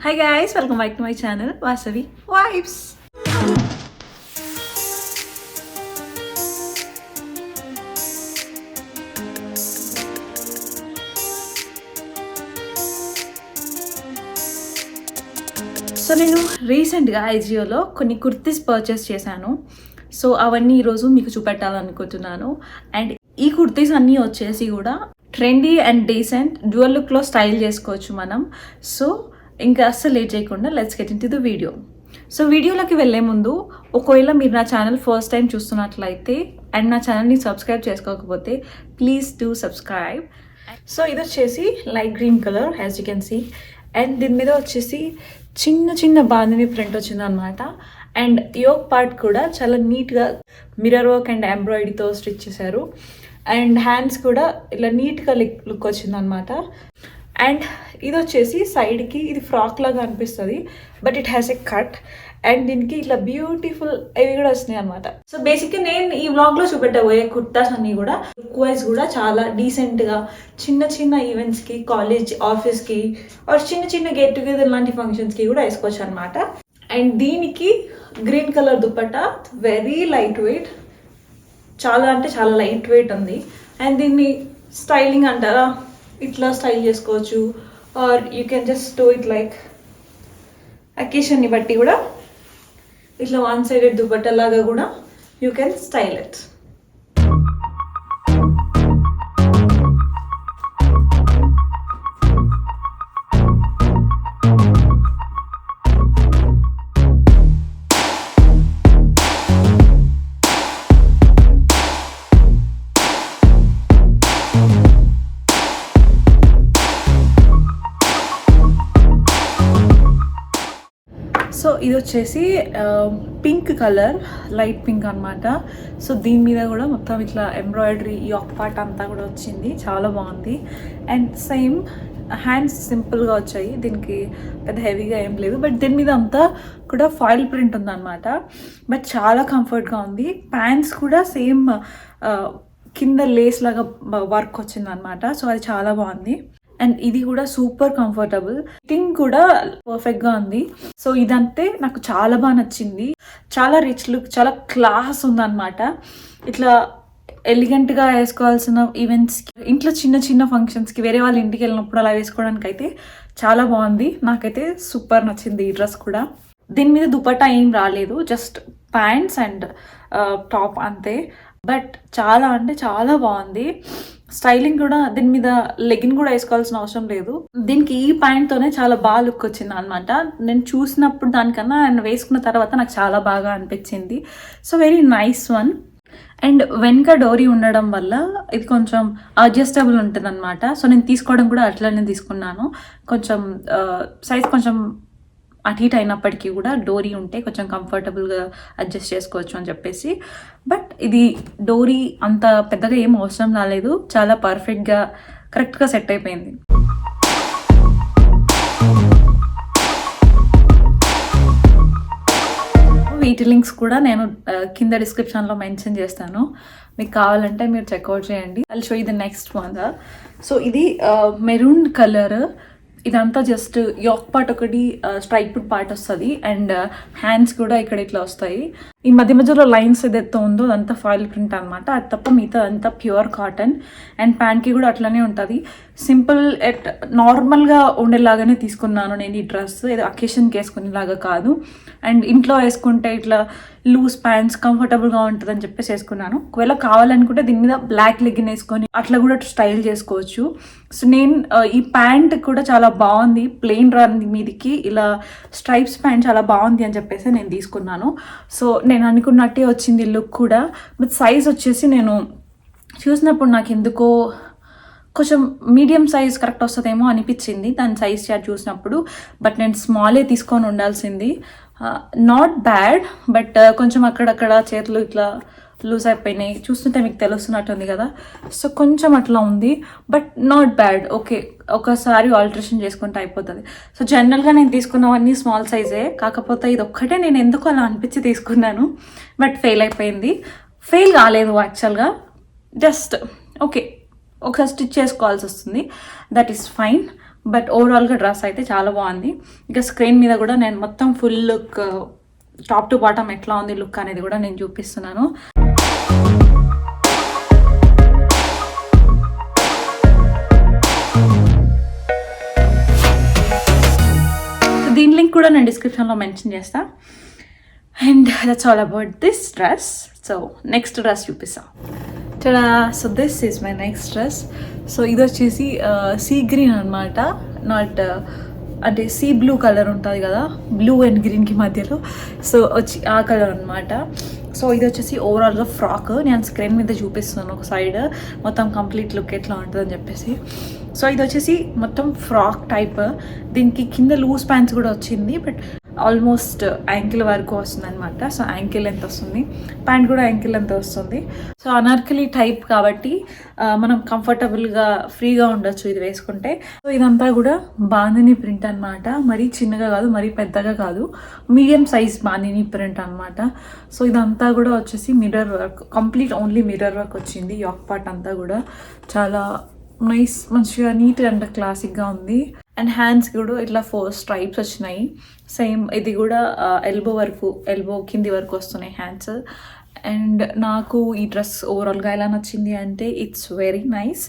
Hi guys, welcome back to my channel Vasavi Vibes. So నేను రీసెంట్గా ఐజియోలో కొన్ని kurtis purchase చేశాను. సో అవన్నీ ఈరోజు మీకు చూపెట్టాలనుకుంటున్నాను. అండ్ ఈ కుర్తీస్ అన్నీ వచ్చేసి కూడా ట్రెండీ అండ్ డీసెంట్ డ్యూయల్ లుక్లో స్టైల్ చేసుకోవచ్చు మనం. సో ఇంకా అస్సలు లేట్ చేయకుండా let's get in to the video. So వీడియోలోకి వెళ్ళే ముందు ఒకవేళ మీరు నా ఛానల్ ఫస్ట్ టైం చూస్తున్నట్లయితే అండ్ నా ఛానల్ని సబ్స్క్రైబ్ చేసుకోకపోతే ప్లీజ్ డూ సబ్స్క్రైబ్. సో ఇది వచ్చేసి light green colour as you can see. And దీని మీద వచ్చేసి చిన్న చిన్న బాందిని ప్రింట్ వచ్చింది అనమాట. అండ్ యోక్ పార్ట్ కూడా చాలా నీట్గా మిర్రర్ వర్క్ అండ్ ఎంబ్రాయిడరీతో స్టిచ్ చేశారు. అండ్ హ్యాండ్స్ కూడా ఇలా నీట్గా లుక్ వచ్చింది అనమాట. అండ్ ఇది వచ్చేసి సైడ్కి ఇది ఫ్రాక్ లాగా అనిపిస్తుంది, but it has a cut. And దీనికి ఇట్లా బ్యూటిఫుల్ ఇవి కూడా వస్తున్నాయి అనమాట. సో బేసిక్గా నేను ఈ వ్లాగ్లో చూపెట్టబోయే కుర్తాస్ అన్నీ కూడా లుక్ వైజ్ కూడా చాలా డీసెంట్గా చిన్న చిన్న ఈవెంట్స్కి, కాలేజ్, ఆఫీస్కి ఆర్ చిన్న చిన్న గెట్ టుగెదర్ లాంటి ఫంక్షన్స్కి కూడా వేసుకోవచ్చు అనమాట. అండ్ దీనికి green colour dupatta, very light weight, చాలా అంటే చాలా లైట్ వెయిట్ ఉంది. అండ్ దీన్ని స్టైలింగ్ అంటారా, ఇట్లా స్టైల్ చేసుకోవచ్చు or you can just do it like అకేషన్ని బట్టి కూడా ఇట్లా వన్ సైడెడ్ దుపట్టా లాగా కూడా you can style it. So ఇది వచ్చేసి పింక్ కలర్, లైట్ పింక్ అనమాట. సో దీని మీద కూడా మొత్తం ఇట్లా ఎంబ్రాయిడరీ యోక్ పార్ట్ అంతా కూడా వచ్చింది, చాలా బాగుంది. అండ్ సేమ్ హ్యాండ్స్ సింపుల్గా వచ్చాయి, దీనికి పెద్ద హెవీగా ఏం లేదు. బట్ దీని మీద అంతా కూడా ఫాయిల్ ప్రింట్ ఉందన్నమాట. బట్ చాలా కంఫర్ట్గా ఉంది. ప్యాంట్స్ కూడా సేమ్ కింద లేస్ లాగా వర్క్ వచ్చింది అనమాట. సో అది చాలా బాగుంది. అండ్ ఇది కూడా సూపర్ కంఫర్టబుల్, ఫిట్టింగ్ కూడా పర్ఫెక్ట్గా ఉంది. సో ఇదంతే నాకు చాలా బాగా నచ్చింది. చాలా రిచ్ లుక్, చాలా క్లాస్ ఉందన్నమాట. ఇట్లా ఎలిగెంట్గా వేసుకోవాల్సిన ఈవెంట్స్కి, ఇంట్లో చిన్న చిన్న ఫంక్షన్స్కి, వేరే వాళ్ళ ఇంటికి వెళ్ళినప్పుడు అలా వేసుకోవడానికి అయితే చాలా బాగుంది. నాకైతే సూపర్ నచ్చింది ఈ డ్రెస్ కూడా. దీని మీద దుపట్టా ఏం రాలేదు, జస్ట్ ప్యాంట్స్ అండ్ టాప్ అంతే. బట్ చాలా అంటే చాలా బాగుంది. స్టైలింగ్ కూడా దీని మీద లెగిన్ కూడా వేసుకోవాల్సిన అవసరం లేదు. దీనికి ఈ ప్యాంట్తోనే చాలా బాగా లుక్ వచ్చింది అనమాట. నేను చూసినప్పుడు దానికన్నా నేను వేసుకున్న తర్వాత నాకు చాలా బాగా అనిపించింది. So very nice one. And వెనక డోరీ ఉండడం వల్ల ఇది కొంచెం అడ్జస్టబుల్ ఉంటుంది అనమాట. సో నేను తీసుకోవడం కూడా అట్లనే తీసుకున్నాను. కొంచెం సైజ్ కొంచెం అటు ఇటు అయినప్పటికీ కూడా డోరీ ఉంటే కొంచెం కంఫర్టబుల్గా అడ్జస్ట్ చేసుకోవచ్చు అని చెప్పేసి. బట్ ఇది డోరీ అంత పెద్దగా ఏం అవసరం రాలేదు, చాలా పర్ఫెక్ట్గా కరెక్ట్గా సెట్ అయిపోయింది. వీటి లింక్స్ కూడా నేను కింద డిస్క్రిప్షన్లో మెన్షన్ చేస్తాను, మీకు కావాలంటే మీరు చెక్అవుట్ చేయండి. I will show you the next one. So ఇది మెరూన్ కలర్. ఇదంతా జస్ట్ యోక్ పార్ట్ ఒకటి స్ట్రైప్డ్ పార్ట్ వస్తుంది. అండ్ హ్యాండ్స్ కూడా ఇక్కడ ఇట్లా వస్తాయి. ఈ మధ్య మధ్యలో లైన్స్ ఏదైతే ఉందో అదంతా ఫాయిల్ ప్రింట్ అనమాట. అది తప్ప మిగతా అంతా ప్యూర్ కాటన్. అండ్ ప్యాంట్కి కూడా అట్లనే ఉంటుంది. సింపుల్ నార్మల్గా ఉండేలాగానే తీసుకున్నాను నేను ఈ డ్రెస్, ఏదో అకేషన్కి వేసుకునేలాగా కాదు. అండ్ ఇంట్లో వేసుకుంటే ఇట్లా లూజ్ ప్యాంట్స్ కంఫర్టబుల్గా ఉంటుంది అని చెప్పేసి వేసుకున్నాను. ఒకవేళ కావాలనుకుంటే దీని మీద బ్లాక్ లెగ్గిన్ వేసుకొని అట్లా కూడా స్టైల్ చేసుకోవచ్చు. సో నేను ఈ ప్యాంట్ కూడా చాలా బాగుంది, ప్లెయిన్ రాని మీదికి ఇలా స్ట్రైప్స్ ప్యాంట్ చాలా బాగుంది అని చెప్పేసి నేను తీసుకున్నాను. సో నేను అనుకున్నట్టే వచ్చింది లుక్ కూడా. బట్ సైజ్ వచ్చేసి నేను చూసినప్పుడు నాకు ఎందుకో కొంచెం మీడియం సైజ్ కరెక్ట్ వస్తుందేమో అనిపించింది దాని సైజ్ చార్ట్ చూసినప్పుడు. బట్ నేను స్మాలే తీసుకొని ఉండాల్సింది. నాట్ బ్యాడ్, బట్ కొంచెం అక్కడక్కడ చేతులు ఇట్లా లూజ్ అయిపోయినాయి, చూస్తుంటే మీకు తెలుస్తున్నట్టుంది కదా. సో కొంచెం అట్లా ఉంది, బట్ నాట్ బ్యాడ్. ఓకే, ఒకసారి ఆల్టరేషన్ చేసుకుంటే అయిపోతుంది. సో జనరల్గా నేను తీసుకున్నవన్నీ స్మాల్ సైజే, కాకపోతే ఇది ఒక్కటే నేను ఎందుకు అలా అనిపించి తీసుకున్నాను. బట్ ఫెయిల్ అయిపోయింది. ఫెయిల్ కాలేదు యాక్చువల్గా, జస్ట్ ఓకే ఒక స్టిచ్ చేసుకోవాల్సి వస్తుంది, దట్ ఈస్ ఫైన్. బట్ ఓవరాల్గా డ్రెస్ అయితే చాలా బాగుంది. ఇంకా స్క్రీన్ మీద కూడా నేను మొత్తం full look top to bottom ఎట్లా ఉంది లుక్ అనేది కూడా నేను చూపిస్తున్నాను. దీని లింక్ కూడా నేను డిస్క్రిప్షన్లో మెన్షన్ చేస్తా. And that's all about this dress. So next dress చూపిస్తా. చడా, so this is my next dress. So ఇది వచ్చేసి సీ గ్రీన్ అనమాట, నాట్ అంటే సీ బ్లూ కలర్ ఉంటుంది కదా, బ్లూ అండ్ గ్రీన్కి మధ్యలో. సో వచ్చి ఆ కలర్ అనమాట. సో ఇది వచ్చేసి ఓవరాల్గా ఫ్రాక్. నేను స్క్రీన్ మీద చూపిస్తున్నాను ఒక సైడ్ మొత్తం కంప్లీట్ లుక్ ఎట్లా ఉంటుందని చెప్పేసి. సో ఇది వచ్చేసి మొత్తం ఫ్రాక్ టైప్. దీనికి కింద లూజ్ ప్యాంట్స్ కూడా వచ్చింది, బట్ ఆల్మోస్ట్ యాంకిల్ వరకు వస్తుంది అనమాట. సో యాంకిల్ లెంత్ వస్తుంది, ప్యాంట్ కూడా యాంకిల్ లెంత్ వస్తుంది. సో అనార్కలి టైప్ కాబట్టి మనం కంఫర్టబుల్గా ఫ్రీగా ఉండొచ్చు ఇది వేసుకుంటే. సో ఇదంతా కూడా బాందిని ప్రింట్ అనమాట. మరీ చిన్నగా కాదు, మరీ పెద్దగా కాదు, మీడియం సైజ్ బాందిని ప్రింట్ అనమాట. సో ఇదంతా కూడా వచ్చేసి mirror work, complete only mirror work వచ్చింది. యాక్ పార్ట్ అంతా కూడా చాలా నైస్, మంచిగా నీట్ అండ్ క్లాసిక్గా ఉంది. అండ్ హ్యాండ్స్ కూడా ఇట్లా 4 స్ట్రైప్స్ వచ్చినాయి. సేమ్ ఇది కూడా ఎల్బో వరకు, ఎల్బో కింది వరకు వస్తున్నాయి హ్యాండ్స్. అండ్ నాకు ఈ డ్రెస్ ఓవరాల్గా ఎలా నచ్చింది అంటే it's very nice.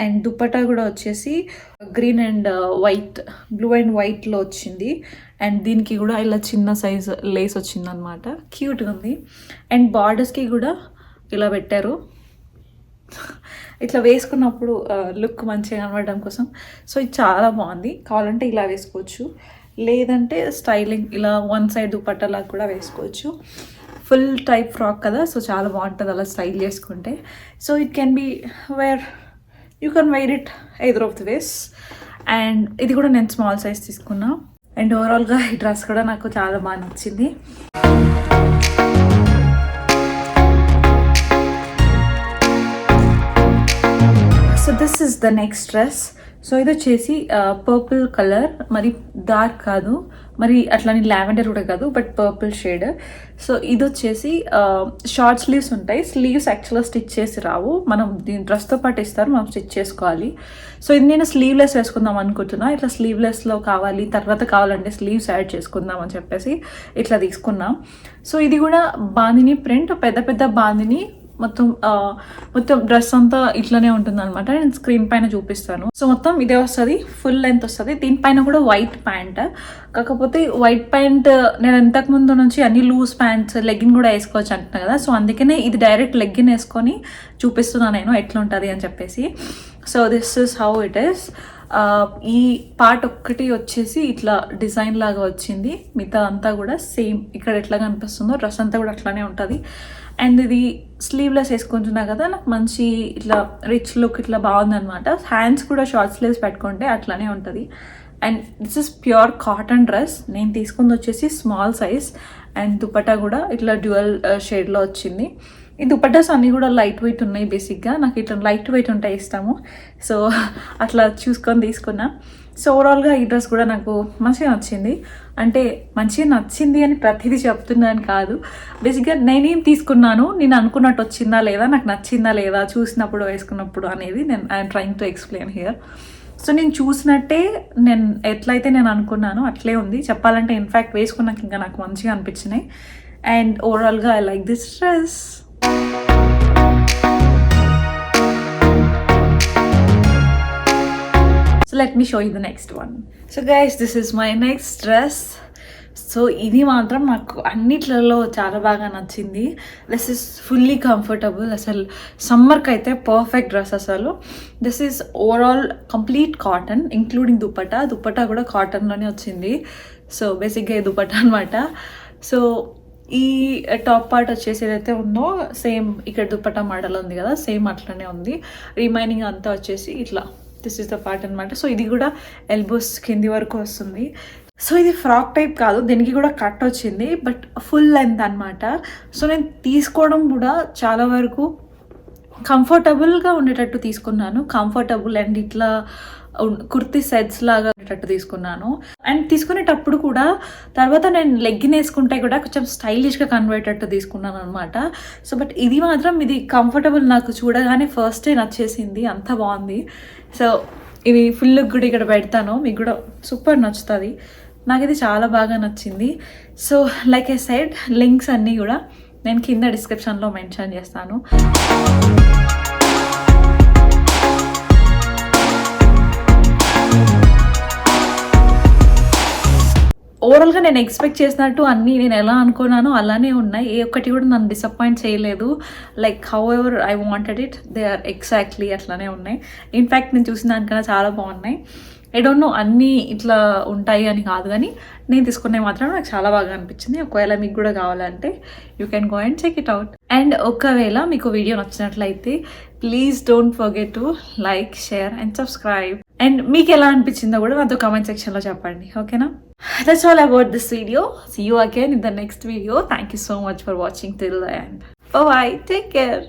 And dupatta కూడా వచ్చేసి green and white, blue and వైట్లో వచ్చింది. అండ్ దీనికి కూడా ఇలా చిన్న సైజ్ లేస్ వచ్చింది అనమాట, క్యూట్గా ఉంది. అండ్ బార్డర్స్కి కూడా ఇలా పెట్టారు, ఇట్లా వేసుకున్నప్పుడు లుక్ మంచిగా కనబడడం కోసం. సో ఇది చాలా బాగుంది. కావాలంటే ఇలా వేసుకోవచ్చు, లేదంటే స్టైలింగ్ ఇలా వన్ సైడ్ దుపట్టాలాగా కూడా వేసుకోవచ్చు. ఫుల్ టైప్ ఫ్రాక్ కదా, సో చాలా బాగుంటుంది అలా స్టైల్ చేసుకుంటే. So it can be you can wear it either of the ways. And ఇది కూడా నేను స్మాల్ సైజ్ తీసుకున్నా. అండ్ ఓవరాల్గా ఈ డ్రెస్ కూడా నాకు చాలా బాగా నచ్చింది. So this is the next dress. So ఇది వచ్చేసి పర్పుల్ కలర్, మరి డార్క్ కాదు, మరి అట్లని లావెండర్ కూడా కాదు, బట్ పర్పుల్ షేడ్. సో ఇది వచ్చేసి షార్ట్ స్లీవ్స్ ఉంటాయి. స్లీవ్స్ యాక్చువల్గా స్టిచ్ చేసి రావు, మనం దీని డ్రెస్తో పాటు ఇస్తారు, మనం స్టిచ్ చేసుకోవాలి. సో ఇది నేను స్లీవ్లెస్ వేసుకుందాం అనుకుంటున్నా. ఇట్లా స్లీవ్లెస్లో కావాలి, తర్వాత కావాలంటే స్లీవ్స్ యాడ్ చేసుకుందాం అని చెప్పేసి ఇట్లా తీసుకున్నాం. సో ఇది కూడా బాందిని ప్రింట్, పెద్ద పెద్ద బాందిని, మొత్తం డ్రెస్ అంతా ఇట్లనే ఉంటుంది అనమాట. నేను స్క్రీన్ పైన చూపిస్తాను. సో మొత్తం ఇదే వస్తుంది, ఫుల్ లెంత్ వస్తుంది. దీనిపైన కూడా వైట్ ప్యాంట్, కాకపోతే వైట్ ప్యాంట్ నేను ఇంతకుముందు నుంచి అన్ని లూజ్ ప్యాంట్స్, లెగ్గిన్ కూడా వేసుకోవచ్చు అంటున్నా కదా. సో అందుకనే ఇది డైరెక్ట్ లెగ్గిన్ వేసుకొని చూపిస్తున్నాను నేను ఎట్లా ఉంటుంది అని చెప్పేసి. So this is how it is. ఈ పార్ట్ ఒక్కటి వచ్చేసి ఇట్లా డిజైన్ లాగా వచ్చింది, మిగతా అంతా కూడా సేమ్ ఇక్కడ ఎట్లా కనిపిస్తుందో డ్రెస్ అంతా కూడా అట్లానే ఉంటుంది. అండ్ ఇది స్లీవ్లెస్ వేసుకుంటున్నా కదా, నాకు మంచి ఇట్లా రిచ్ లుక్ ఇట్లా బాగుందనమాట. హ్యాండ్స్ కూడా షార్ట్ స్లీవ్స్ పెట్టుకుంటే అట్లానే ఉంటుంది. And this is pure cotton dress. నేను తీసుకుంది వచ్చేసి స్మాల్ సైజ్. అండ్ దుపట్టా కూడా ఇట్లా డ్యూయల్ షేడ్లో వచ్చింది. ఈ దుపట్టాస్ అన్నీ కూడా లైట్ వెయిట్ ఉన్నాయి. బేసిక్గా నాకు ఇట్లా లైట్ వెయిట్ ఉంటాయి ఇష్టము, సో అట్లా చూసుకొని తీసుకున్నా. సో ఓవరాల్గా ఈ డ్రెస్ కూడా నాకు మంచిగా నచ్చింది. అంటే మంచిగా నచ్చింది అని ప్రతిదీ చెప్తున్నాను కాదు, బేసిక్గా నేనేం తీసుకున్నాను, నేను అనుకున్నట్టు వచ్చిందా లేదా, నాకు నచ్చిందా లేదా చూసినప్పుడు వేసుకున్నప్పుడు అనేది I'm trying to explain here. So నేను చూసినట్టే, నేను ఎట్లయితే నేను అనుకున్నాను అట్లే ఉంది చెప్పాలంటే. ఇన్ఫ్యాక్ట్ వేసుకున్నాక ఇంకా నాకు మంచిగా అనిపించినాయి. అండ్ ఓవరాల్గా I like this dress. So let me show you the next one. So guys, this is my next dress. So ఇది మాత్రం నాకు అన్నిట్లలో చాలా బాగా నచ్చింది. దిస్ ఈస్ ఫుల్లీ కంఫర్టబుల్, అసలు సమ్మర్కి అయితే పర్ఫెక్ట్ డ్రెస్ అసలు. This is overall complete cotton including dupatta కూడా కాటన్లోనే వచ్చింది. సో బేసిక్గా ఈ దుపట్టా అనమాట. సో ఈ టాప్ పార్ట్ వచ్చేసి ఏదైతే ఉందో సేమ్ ఇక్కడ దుపట్టా మోడల్ ఉంది కదా, సేమ్ అట్లనే ఉంది. రిమైనింగ్ అంతా వచ్చేసి ఇట్లా దిస్ ఇస్ ద పార్ట్ అనమాట. సో ఇది కూడా ఎల్బోస్ కింది వరకు వస్తుంది. సో ఇది ఫ్రాక్ టైప్ కాదు, దీనికి కూడా కట్ వచ్చింది, బట్ ఫుల్ లెంత్ అనమాట. సో నేను తీసుకోవడం కూడా చాలా వరకు కంఫర్టబుల్గా ఉండేటట్టు తీసుకున్నాను. కంఫర్టబుల్ అండ్ ఇట్లా కుర్తీ సెట్స్ లాగా ఉండేటట్టు తీసుకున్నాను. అండ్ తీసుకునేటప్పుడు కూడా తర్వాత నేను లెగ్గిన్ వేసుకుంటే కూడా కొంచెం స్టైలిష్గా కన్వర్టట్టు తీసుకున్నాను అనమాట. సో బట్ ఇది మాత్రం ఇది కంఫర్టబుల్, నాకు చూడగానే ఫస్టే నచ్చేసింది, అంత బాగుంది. సో ఇది ఫుల్ కూడా ఇక్కడ పెడతాను, మీకు కూడా సూపర్ నచ్చుతుంది. నాకు ఇది చాలా బాగా నచ్చింది. So like I side links అన్నీ కూడా నేను కింద డిస్క్రిప్షన్లో మెన్షన్ చేస్తాను. ఓవరాల్గా నేను ఎక్స్పెక్ట్ చేసినట్టు అన్నీ నేను ఎలా అనుకున్నానో అలానే ఉన్నాయి. ఏ ఒక్కటి కూడా నన్ను డిసప్పాయింట్ చేయలేదు. Like however I wanted it, they are exactly అట్లానే ఉన్నాయి. ఇన్ఫ్యాక్ట్ నేను చూసిన దానికన్నా చాలా బాగున్నాయి. ఐ డోంట్ నో అన్నీ ఇట్లా ఉంటాయి అని కాదు, కానీ నేను తీసుకునే మాత్రం నాకు చాలా బాగా అనిపించింది. ఒకవేళ మీకు కూడా కావాలంటే you can go and check it out. And ఒకవేళ మీకు వీడియో నచ్చినట్లయితే please don't forget to like, share and subscribe. And మీకు ఎలా అనిపించిందో కూడా నాతో కామెంట్ సెక్షన్లో చెప్పండి, ఓకేనా? That's all about this video. See you again in the next video. Thank you so much for watching till the end. Bye bye. Take care.